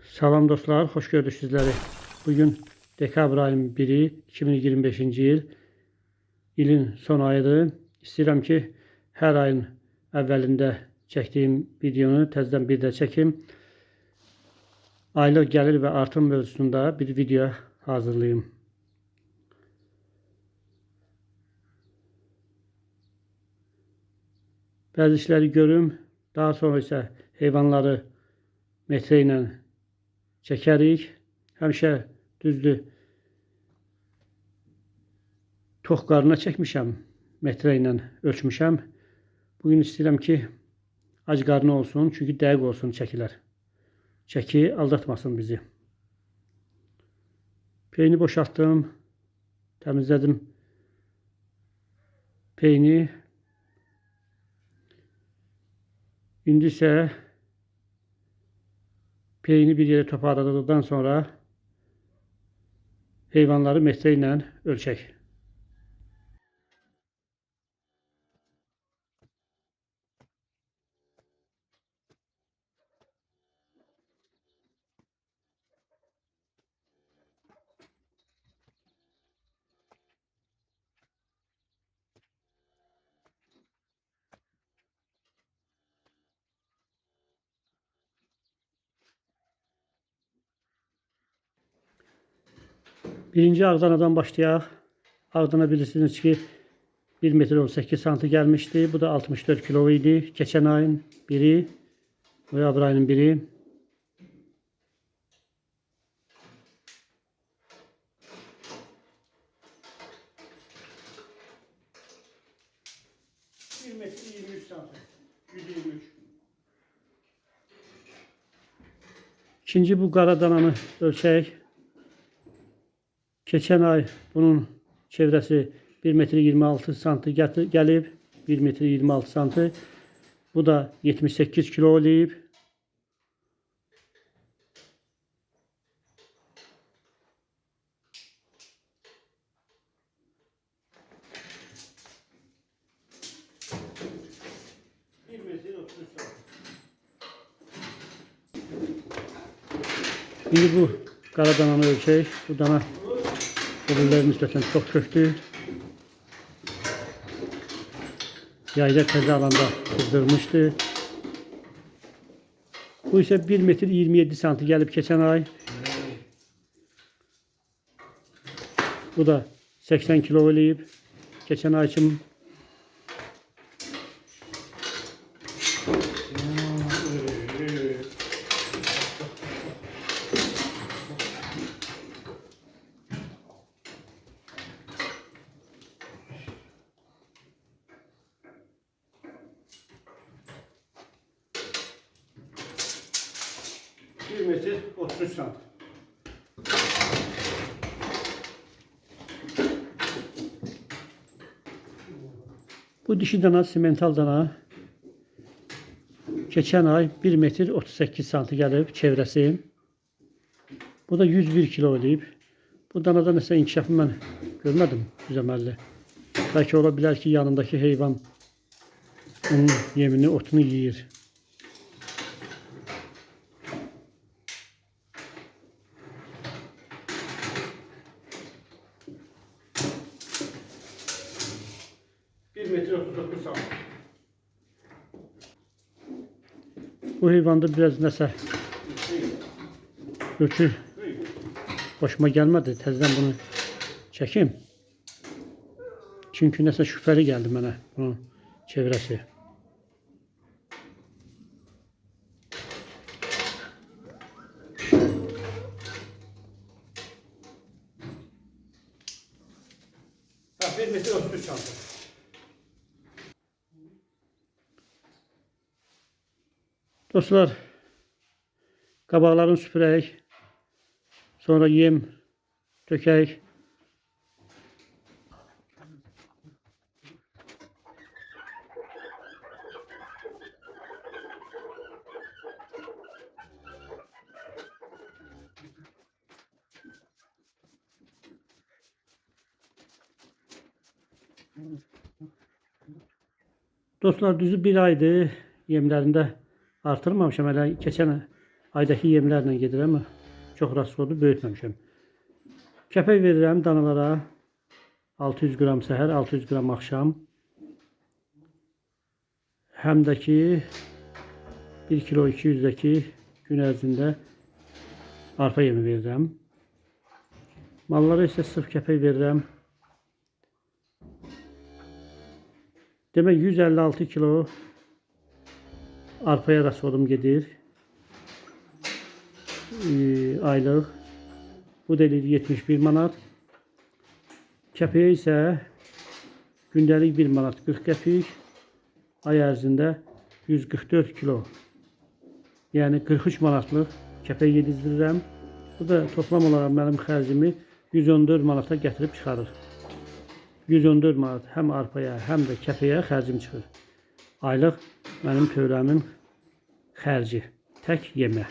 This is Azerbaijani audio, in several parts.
Salam dostlar, hoş gördük sizleri. Bugün dekabr ayının 1-i 2025-ci il. İlin son ayıdır. İstəyirəm ki, hər ayın əvvəlində çəkdiyim videonu təzədən bir də çəkim. Aylıq gəlir və artım mövzusunda bir video hazırlayayım. Bəzi işləri görüm, daha sonra isə heyvanları metre ilə çəkərik. Həmişə düzdür, tox qarına çəkmişəm, metre ilə ölçmüşəm. Bugün istəyirəm ki, ac qarnı olsun, çünki dəqiq olsun çəkilər. Çəki aldatmasın bizi. Peyni boşaltdım, təmizlədim peyni. İndi isə peyni bir yerə toparladıqdan sonra heyvanları metre ilə ölçək. Birinci Ağdanadan başlayaq. Ağdana bilirsiniz ki 1 metre 18 santi gəlmişdi. Bu da 64 kilo idi. Geçen ayın biri, noyabr ayının biri. Bir metre 23 santi. 123. İkinci bu qara dananı ölçək. Geçen ay bunun çevresi 1 metre 26 santi gəlib. 1 metre 26 santi. Bu da 78 kilo olub. Şimdi bu qara dananı ölçək. Bu dana öbürlərin nisbətən çox kökdür. Yayda təzə alanda qızdırmışdı. Bu isə 1 metre 27 santi gəlib keçən ay. Bu da 80 kilo olub. Keçən ay için. Bir metre 33 santim. Bu dişi dana, simental dana. Geçen ay 1 metre 38 santi gəlib çevrəsi. Bu da 101 kilo olub. Bu danada nəsə inkişafı mən görmədim düzəməlli. Bəlkə ola bilər ki, yanındakı heyvan onun yemini, otunu yeyir. Metre 39 santim. Bu heyvanda biraz nəsə ölçü hoşuma gəlmədi. Təzədən bunu çəkim. Çünki nəsə şübhəli gəldi mənə bunun çevrəsi. Bir metre 33 santim. Dostlar, qabaqlarını süpürək, sonra yem tökək. Dostlar, düzü bir aydır yemlərində artırmamışam. Hələ keçən Aydakı yemlərlə gedir, amma çox rasxodlu böyütməmişəm. Kəpək verirəm danalara 600 qram səhər, 600 qram axşam. Həm də ki 1 kilo 200-dəki gün ərzində arpa yemi verirəm. Mallara isə sırf kəpək verirəm. Demək 156 kilo arpaya rasxodum gedir. Aylıq. Bu da eləyir 71 manat. Kəpəyə isə gündəlik 1 manat 40 qəpik. Ay ərzində 144 kilo. Yəni 43 manatlıq kəpək yedizdirirəm. Bu da toplam olaraq mənim xərcimi 114 manata gətirib çıxarır. 114 manat həm arpaya, həm də kəpəyə xərcim çıxır. Aylıq mənim tövləmin xərci, tək yemə.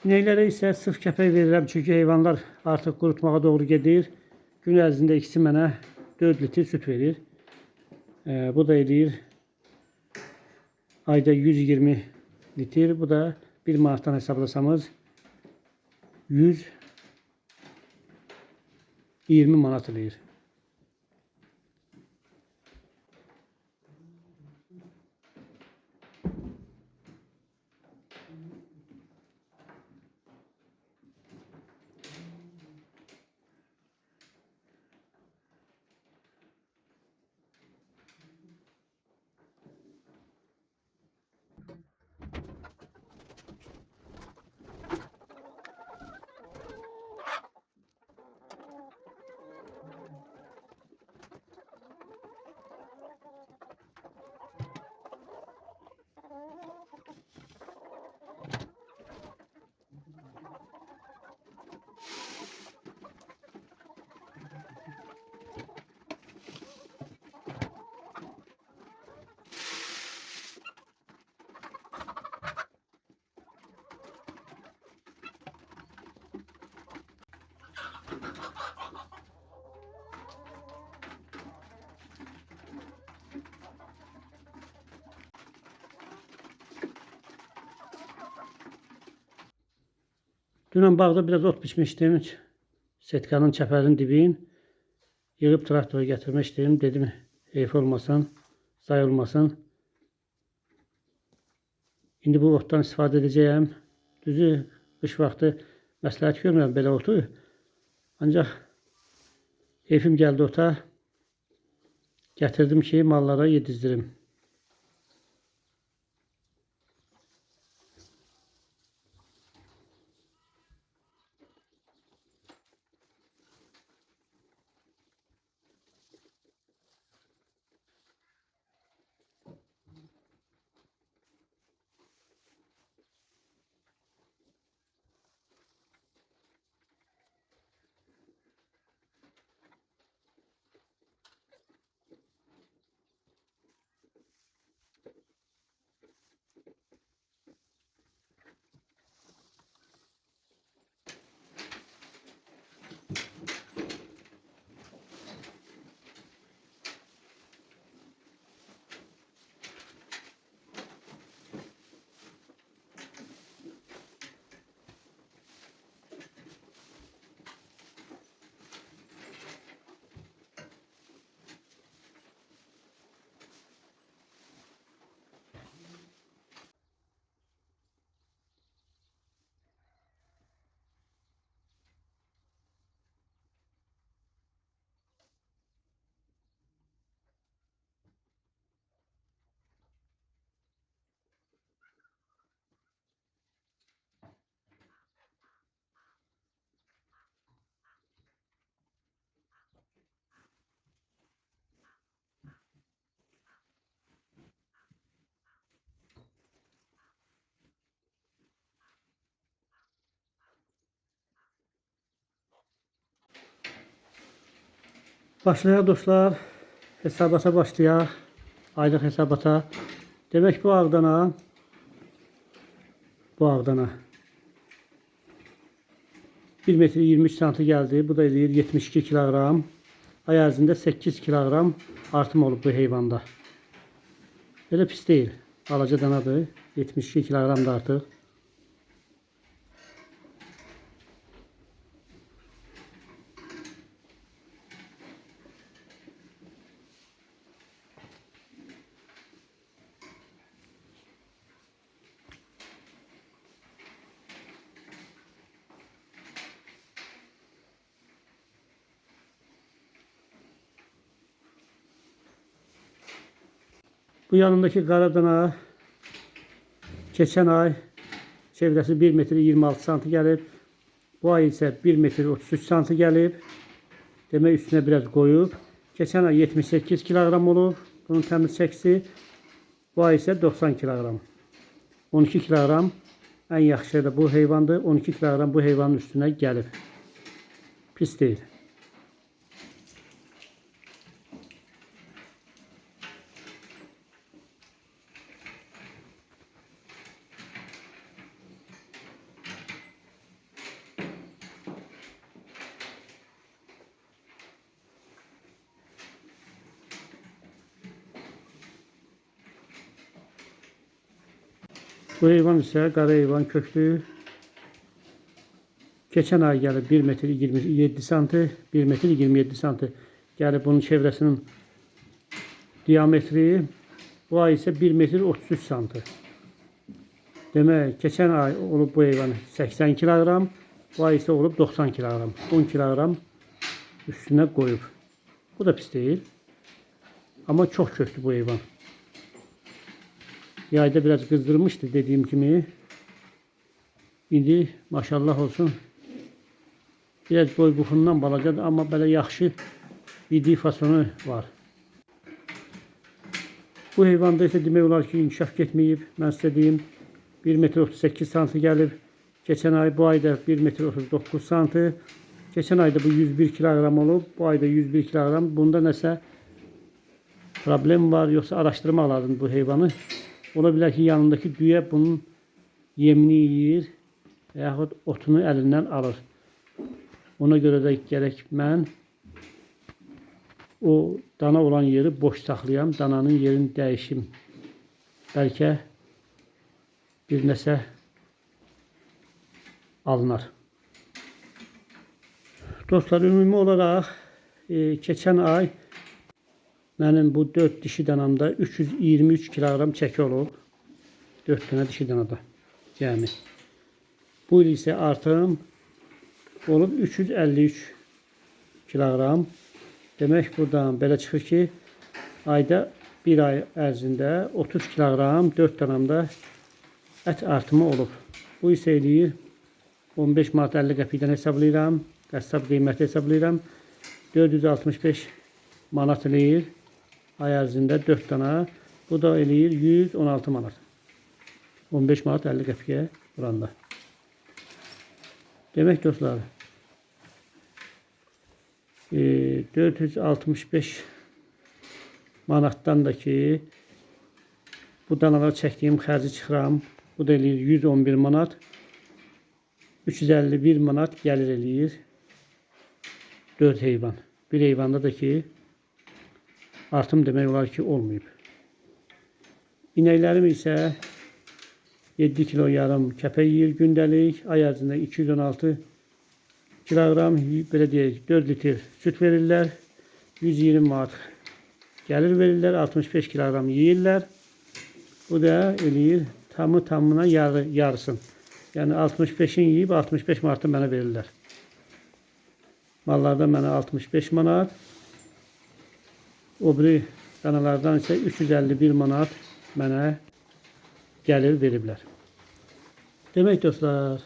İnəklərə isə sırf kəpək verirəm, çünki heyvanlar artıq qurutmağa doğru gedir. Gün ərzində ikisi mənə 4 litr süt verir. Bu da eləyir ayda 120 litr. Bu da 1 manatdan hesablasamız 120 manat eləyir. Dünən bağda biraz ot biçmişdim. Setkanın çəpərinin dibin yığıb traktora gətirmək istəyirəm. Dedim, heyf olmasın, zay olmasın. İndi bu otdan istifadə edəcəyəm. Düzü, qış vaxtı məsləhət görmürəm belə otu. Ancaq heyfim gəldi ota. Gətirdim ki, mallara yedizdirim. Başlayaq dostlar. Hesabata başlayaq. Aylıq hesabata. Demək bu ağdana 1 metr 23 santi gəldi. Bu da eləyir 72 kiloqram. Ay ərzində 8 kiloqram artım olub bu heyvanda. Belə pis deyil. Balaca danadır. 72 kiloqram da artıq. Bu yanındaki qara dana keçən ay çevrəsi 1 metr 26 santi gəlib. Bu ay isə 1 metr 33 santi gəlib. Demək üstünə biraz qoyub. Keçən ay 78 kiloqram olub. Bunun təmiz çəkisi. Bu ay isə 90 kiloqram. 12 kiloqram ən yaxşı da bu heyvandır. 12 kiloqram bu heyvanın üstünə gəlib. Pis deyil. Bu heyvan ise qara heyvan köklü. Keçən ay gəlib 1 metr 27 santi, 1 metr 27 santi gəlib bunun çevrəsinin diametri. Bu ay isə 1 metr 33 santi. Demək, keçən ay olub bu heyvan 80 kiloqram, bu ay isə olub 90 kiloqram. 10 kiloqram üstünə qoyub. Bu da pis deyil. Amma çox köklü bu heyvan. Yayda biraz kızdırmıştı dediğim kimi. İndi maşallah olsun. Biraz boy buxundan balacadır ama belə yaxşı bir fasonu var. Bu heyvanda ise demək olar ki inkişaf getməyib. Mən sizə deyim 1 metr 38 santi gəlib. Geçen ay bu ayda 1 metr 39 santi. Geçen ayda bu 101 kilogram olub. Bu ayda 101 kilogram. Bunda nəsə problem var yoksa araştırma alardın bu heyvanı. Ola bilər ki yanındaki düyə bunun yemini yiyir yaxud otunu əlindən alır. Ona görə də gərək mən o dana olan yeri boş saxlayam, dananın yerini dəyişim. Bəlkə bir nəsə alınar. Dostlar, ümumi olaraq keçən ay mənim bu 4 dişi danamda 323 kiloqram çəki olub. 4 dənə dişi danada cəmi. Bu il isə artım olub 353 kiloqram. Demək buradan belə çıxır ki ayda bir ay ərzində 30 kiloqram 4 danamda ət artımı olub. Bu isə eləyir 15 manat 50 qəpikdən hesablayıram. Qəssab qiyməti hesablayıram. 465 manat eləyir. Ay ərzində 4 dana. Bu da eləyir 116 manat. 15 manat 50 qəpiyə buranda. Demək dostlar 465 manatdan da ki bu danalara çəkdiyim xərci çıxıram. Bu da eləyir 111 manat. 351 manat gəlir eləyir 4 heyvan. Bir heyvanda da ki artım demək olar ki olmayıb. İnəklərim isə 7 kilo yarım kəpək yeyir gündəlik. Ay ərzində 216 kiloqram belə deyək 4 litr süt verirlər. 120 manat gəlir verirlər. 65 kiloqram yeyirlər. Bu da eləyir tamına yarısın. Yəni 65'in yeyib 65 manatı mənə verirlər. Mallarda mənə 65 manat. O biri danalardan ise 351 manat mənə gəlir veriblər. Demək dostlar,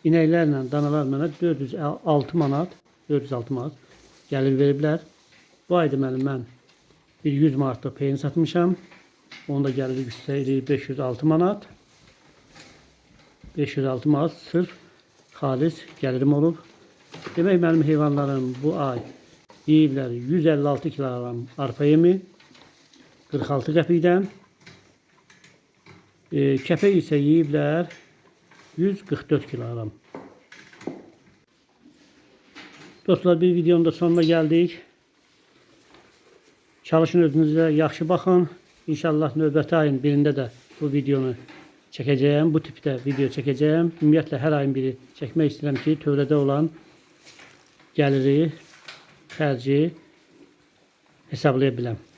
inəklərlə danalar mənə 406 manat gəlir veriblər. Bu ayda mən bir 100 manatlıq peyin satmışam. Onu da gəlir yüksək 506 manat. 506 manat sırf xalis gəlirim olub. Demək mənim heyvanlarım bu ay yeyiblər 156 kilogram arpa yemi 46 qəpikdən. Kəpək isə yeyiblər 144 kilogram. Dostlar, bir videonun da sonuna gəldik. Çalışın, özünüzə yaxşı baxın. İnşallah növbəti ayın birində də bu videonu çəkəcəyəm. Bu tipdə video çəkəcəyəm. Ümumiyyətlə hər ayın biri çəkmək istəyirəm ki, tövlədə olan gəliri, xərci hesablaya biləm.